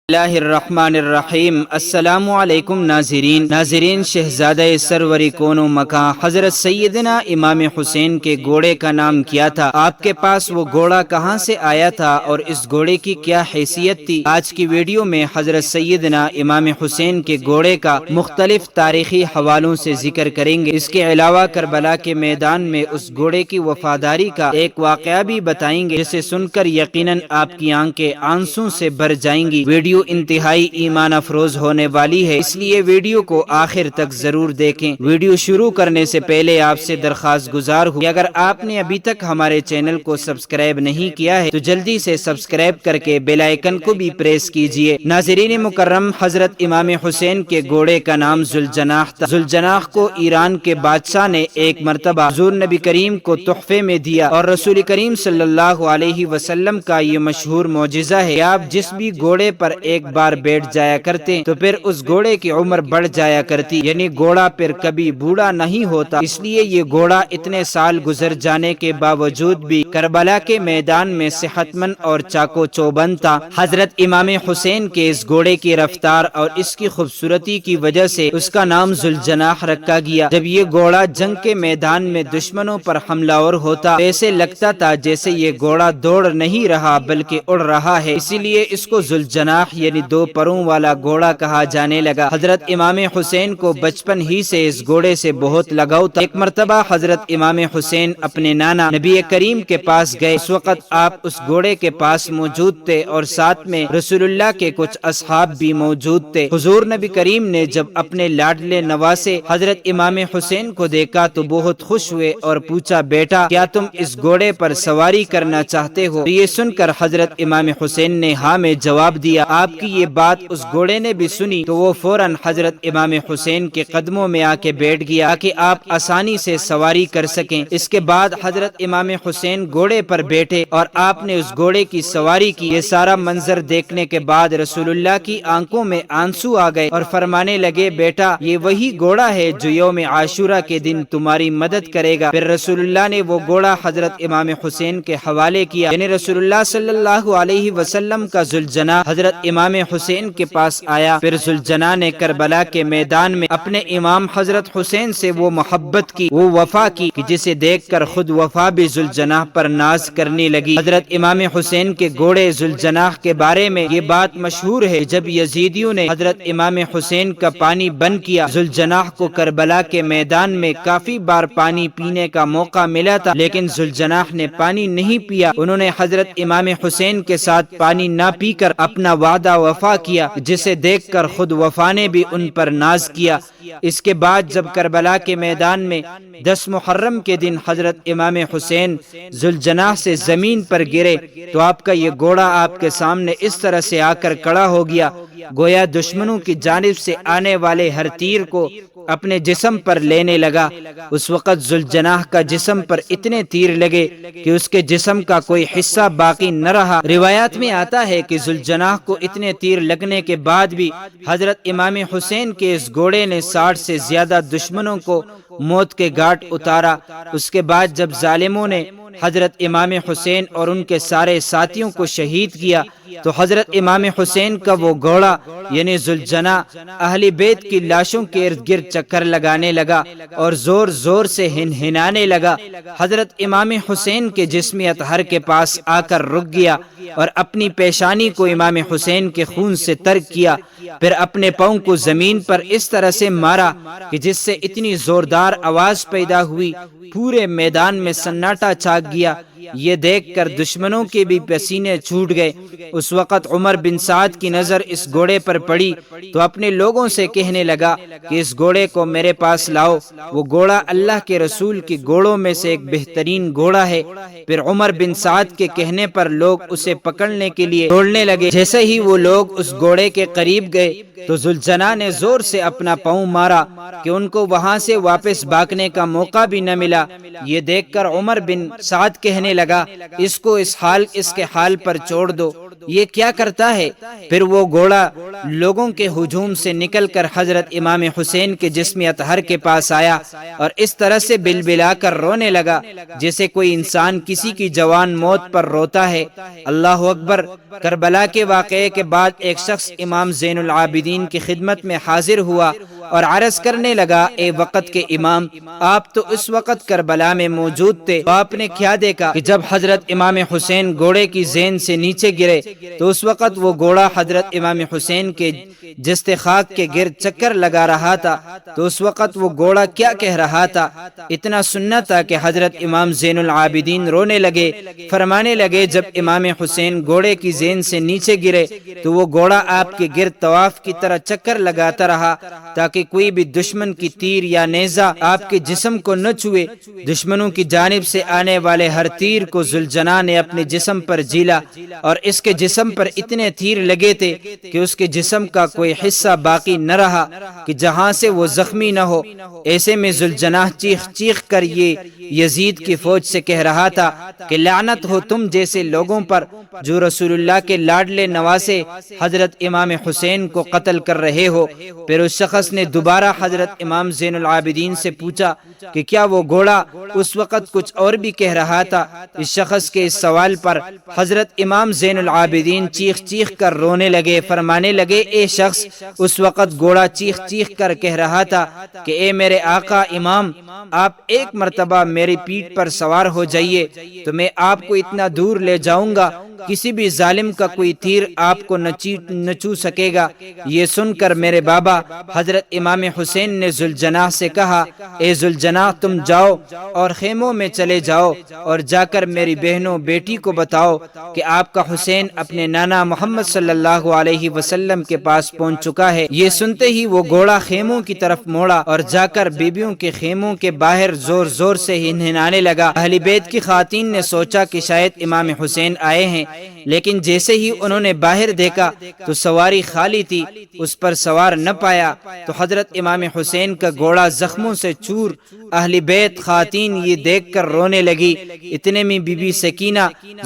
اللہ الرحمن الرحیم۔ السلام علیکم ناظرین شہزادہ سروری کون و مکان حضرت سیدنا امام حسین کے گھوڑے کا نام کیا تھا؟ آپ کے پاس وہ گھوڑا کہاں سے آیا تھا اور اس گھوڑے کی کیا حیثیت تھی؟ آج کی ویڈیو میں حضرت سیدنا امام حسین کے گھوڑے کا مختلف تاریخی حوالوں سے ذکر کریں گے۔ اس کے علاوہ کربلا کے میدان میں اس گھوڑے کی وفاداری کا ایک واقعہ بھی بتائیں گے، جسے سن کر یقیناً آپ کی آنکھیں آنسوں سے بھر جائیں گی۔ ویڈیو انتہائی ایمان افروز ہونے والی ہے، اس لیے ویڈیو کو آخر تک ضرور دیکھیں۔ ویڈیو شروع کرنے سے پہلے آپ سے درخواست گزار ہوں کہ اگر آپ نے ابھی تک ہمارے چینل کو سبسکرائب نہیں کیا ہے تو جلدی سے سبسکرائب کر کے بیل آئیکن کو بھی پریس کیجئے۔ ناظرین مکرم، حضرت امام حسین کے گھوڑے کا نام ذوالجناح تھا۔ ذوالجناح کو ایران کے بادشاہ نے ایک مرتبہ حضور نبی کریم کو تحفے میں دیا، اور رسول کریم صلی اللہ علیہ وسلم کا یہ مشہور معجزہ ہے کہ آپ جس بھی گھوڑے پر ایک بار بیٹھ جایا کرتے تو پھر اس گھوڑے کی عمر بڑھ جایا کرتی، یعنی گھوڑا پھر کبھی بوڑھا نہیں ہوتا۔ اس لیے یہ گھوڑا اتنے سال گزر جانے کے باوجود بھی کربلا کے میدان میں صحت مند اور چاقو چوبند تھا۔ حضرت امام حسین کے اس گھوڑے کی رفتار اور اس کی خوبصورتی کی وجہ سے اس کا نام ذوالجناح رکھا گیا۔ جب یہ گھوڑا جنگ کے میدان میں دشمنوں پر حملہ آور ہوتا، ایسے لگتا تھا جیسے یہ گھوڑا دوڑ نہیں رہا بلکہ اڑ رہا ہے، اسی لیے اس کو ذوالجناح یعنی دو پروں والا گھوڑا کہا جانے لگا۔ حضرت امام حسین کو بچپن ہی سے اس گھوڑے سے بہت لگاؤ تھا۔ ایک مرتبہ حضرت امام حسین اپنے نانا نبی کریم کے پاس گئے۔ اس وقت آپ اس گھوڑے کے پاس موجود تھے اور ساتھ میں رسول اللہ کے کچھ اصحاب بھی موجود تھے۔ حضور نبی کریم نے جب اپنے لاڈلے نواسے حضرت امام حسین کو دیکھا تو بہت خوش ہوئے اور پوچھا، بیٹا کیا تم اس گھوڑے پر سواری کرنا چاہتے ہو؟ یہ سن کر حضرت امام حسین نے ہاں میں جواب دیا۔ آپ کی یہ بات اس گھوڑے نے بھی سنی تو وہ فوراً حضرت امام حسین کے قدموں میں آ کے بیٹھ گیا تاکہ آپ آسانی سے سواری کر سکیں۔ اس کے بعد حضرت امام حسین گھوڑے پر بیٹھے اور آپ نے اس گھوڑے کی سواری کی۔ یہ سارا منظر دیکھنے کے بعد رسول اللہ کی آنکھوں میں آنسو آ گئے اور فرمانے لگے، بیٹا یہ وہی گھوڑا ہے جو یوم عاشورہ کے دن تمہاری مدد کرے گا۔ پھر رسول اللہ نے وہ گھوڑا حضرت امام حسین کے حوالے کیا، یعنی رسول اللہ صلی اللہ علیہ وسلم کا ذوالجناح حضرت امام حسین کے پاس آیا۔ پھر ذوالجناح نے کربلا کے میدان میں اپنے امام حضرت حسین سے وہ محبت کی، وہ وفا کی کہ جسے دیکھ کر خود وفا بھی ذوالجناح پر ناز کرنے لگی۔ حضرت امام حسین کے گھوڑے ذوالجناح کے بارے میں یہ بات مشہور ہے، جب یزیدیوں نے حضرت امام حسین کا پانی بند کیا، ذوالجناح کو کربلا کے میدان میں کافی بار پانی پینے کا موقع ملا تھا، لیکن ذوالجناح نے پانی نہیں پیا۔ انہوں نے حضرت امام حسین کے ساتھ پانی نہ پی کر اپنا وعدہ وفا کیا، جسے دیکھ کر خود وفا نے بھی ان پر ناز کیا۔ اس کے بعد جب کربلا کے میدان میں 10 محرم کے دن حضرت امام حسین ذوالجناح سے زمین پر گرے تو آپ کا یہ گھوڑا آپ کے سامنے اس طرح سے آ کر کھڑا ہو گیا، گویا دشمنوں کی جانب سے آنے والے ہر تیر کو اپنے جسم پر لینے لگا۔ اس وقت ذوالجناح کا جسم پر اتنے تیر لگے کہ اس کے جسم کا کوئی حصہ باقی نہ رہا۔ روایات میں آتا ہے کہ ذوالجناح کو اتنے تیر لگنے کے بعد بھی حضرت امام حسین کے اس گھوڑے نے 60 سے زیادہ دشمنوں کو موت کے گھاٹ اتارا۔ اس کے بعد جب ظالموں نے حضرت امام حسین اور ان کے سارے ساتھیوں کو شہید کیا تو حضرت امام حسین کا وہ گھوڑا یعنی ذوالجناح اہل بیت کی لاشوں کے ارد گرد چکر لگانے لگا اور زور زور سے ہنہنانے لگا۔ حضرت امام حسین کے جسم اطہر کے پاس آ کر رک گیا اور اپنی پیشانی کو امام حسین کے خون سے تر کیا، پھر اپنے پاؤں کو زمین پر اس طرح سے مارا کہ جس سے اتنی زوردار آواز پیدا ہوئی، پورے میدان میں سناٹا چھا گیا۔ یہ دیکھ کر دشمنوں کے بھی پسینے چھوٹ گئے۔ اس وقت عمر بن سعد کی نظر اس گھوڑے پر پڑی تو اپنے لوگوں سے کہنے لگا کہ اس گھوڑے کو میرے پاس لاؤ، وہ گھوڑا اللہ کے رسول کے گھوڑوں میں سے ایک بہترین گھوڑا ہے۔ پھر عمر بن سعد کے کہنے پر لوگ اسے پکڑنے کے لیے دوڑنے لگے۔ جیسے ہی وہ لوگ اس گھوڑے کے قریب گئے تو ذوالجناح نے زور سے اپنا پاؤں مارا کہ ان کو وہاں سے واپس بھاگنے کا موقع بھی نہ ملا۔ یہ دیکھ کر عمر بن سعد کہنے لگا، اس کو اس کے حال پر چھوڑ دو، یہ کیا کرتا ہے؟ پھر وہ گھوڑا لوگوں کے ہجوم سے نکل کر حضرت امام حسین کے جسم اطہر کے پاس آیا اور اس طرح سے بلبلا کر رونے لگا جیسے کوئی انسان کسی کی جوان موت پر روتا ہے۔ اللہ اکبر۔ کربلا کے واقعے کے بعد ایک شخص امام زین العابدین کی خدمت میں حاضر ہوا اور عرض کرنے لگا، اے وقت کے امام، آپ تو اس وقت کربلا میں موجود تھے، تو آپ نے کیا دیکھا کہ جب حضرت امام حسین گھوڑے کی زین سے نیچے گرے تو اس وقت وہ گھوڑا حضرت امام حسین کے جست خاک کے گرد چکر لگا رہا تھا، تو اس وقت وہ گھوڑا کیا کہہ رہا تھا؟ اتنا سننا تھا کہ حضرت امام زین العابدین رونے لگے، فرمانے لگے، جب امام حسین گھوڑے کی زین سے نیچے گرے تو وہ گھوڑا آپ کے گرد طواف کی طرح چکر لگاتا رہا تاکہ کوئی بھی دشمن کی تیر یا نیزہ آپ کے جسم کو نہ چھوئے۔ دشمنوں کی جانب سے آنے والے ہر تیر کو ذوالجناح نے اپنے جسم پر جھیلا اور اس کے جسم پر اتنے تیر لگے تھے کہ اس کے جسم کا کوئی حصہ باقی نہ رہا کہ جہاں سے وہ زخمی نہ ہو۔ ایسے میں ذوالجناح چیخ چیخ کر یہ یزید کی فوج سے کہہ رہا تھا کہ لعنت ہو تم جیسے لوگوں پر جو رسول اللہ کے لاڈلے نواسے حضرت امام حسین کو قتل کر رہے ہو۔ پھر اس شخص نے دوبارہ حضرت امام زین العابدین سے پوچھا کہ کیا وہ گھوڑا اس وقت کچھ اور بھی کہہ رہا تھا؟ اس شخص کے اس سوال پر حضرت امام زین العابدین چیخ چیخ کر رونے لگے، فرمانے لگے، اے شخص، اس وقت گھوڑا چیخ چیخ کر کہہ رہا تھا کہ اے میرے آقا امام، آپ ایک مرتبہ میری پیٹھ پر سوار ہو جائیے تو میں آپ کو اتنا دور لے جاؤں گا کسی بھی ظالم کا کوئی تیر آپ کو نہ چھو سکے گا۔ یہ سن کر میرے بابا حضرت امام حسین نے ذوالجناح سے کہا، اے ذوالجناح، تم جاؤ اور خیموں میں چلے جاؤ اور جا کر میری بہنوں بیٹی کو بتاؤ کہ آپ کا حسین اپنے نانا محمد صلی اللہ علیہ وسلم کے پاس پہنچ چکا ہے۔ یہ سنتے ہی وہ گھوڑا خیموں کی طرف موڑا اور جا کر بیبیوں کے خیموں کے باہر زور زور سے ہنہنانے لگا۔ اہل بیت کی خواتین نے سوچا کہ شاید امام حسین آئے ہیں، لیکن جیسے ہی انہوں نے باہر دیکھا تو سواری خالی تھی، اس پر سوار نہ پایا تو حضرت امام حسین کا گھوڑا زخموں سے چور۔ اہل بیت خواتین یہ دیکھ کر رونے لگی۔ اتنے میں بی بی سکینہ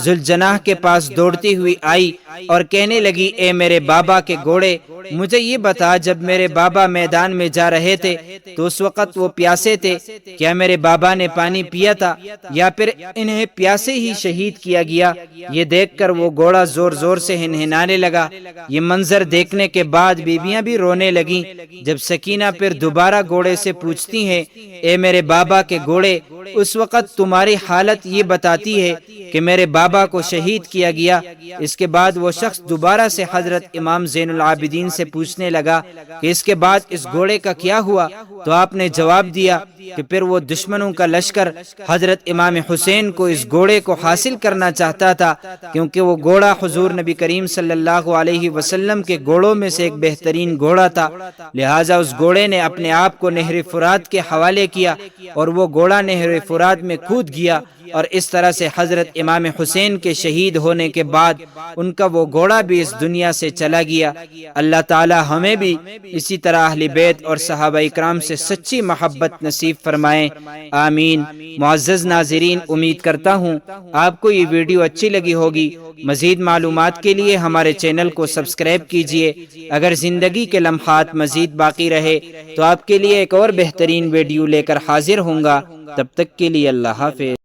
ذوالجناح کے پاس دوڑتی ہوئی آئی اور کہنے لگی، اے میرے بابا کے گھوڑے، مجھے یہ بتا، جب میرے بابا میدان میں جا رہے تھے تو اس وقت وہ پیاسے تھے، کیا میرے بابا نے پانی پیا تھا یا پھر انہیں پیاسے ہی شہید کیا گیا؟ یہ دیکھ کر وہ گھوڑا زور زور سے ہنہنانے لگا۔ یہ منظر دیکھنے کے بعد بیویاں بھی رونے لگیں۔ جب سکینہ پھر دوبارہ گھوڑے سے پوچھتی ہیں، اے میرے بابا کے گھوڑے، اس وقت تمہاری حالت یہ بتاتی ہے کہ میرے بابا کو شہید کیا گیا۔ اس کے بعد وہ شخص دوبارہ سے حضرت امام زین العابدین سے پوچھنے لگا کہ اس کے بعد اس گھوڑے کا کیا ہوا؟ تو آپ نے جواب دیا کہ پھر وہ دشمنوں کا لشکر حضرت امام حسین کو اس گھوڑے کو حاصل کرنا چاہتا تھا، کیونکہ وہ گھوڑا حضور نبی کریم صلی اللہ علیہ وسلم کے گھوڑوں میں سے ایک بہترین گھوڑا تھا، لہٰذا اس گھوڑے نے اپنے آپ کو نہر فرات کے حوالے کیا اور وہ گھوڑا نہر فرات میں کود گیا، اور اس طرح سے حضرت امام حسین کے شہید ہونے کے بعد ان کا وہ گھوڑا بھی اس دنیا سے چلا گیا۔ اللہ تعالی ہمیں بھی اسی طرح اہل بیت اور صحابہ اکرام سے سچی محبت نصیب فرمائے، آمین۔ معزز ناظرین، امید کرتا ہوں آپ کو یہ ویڈیو اچھی لگی ہوگی۔ مزید معلومات کے لیے ہمارے چینل کو سبسکرائب کیجیے۔ اگر زندگی کے لمحات مزید باقی رہے تو آپ کے لیے ایک اور بہترین ویڈیو لے کر حاضر ہوں گا۔ تب تک کے لیے اللہ حافظ۔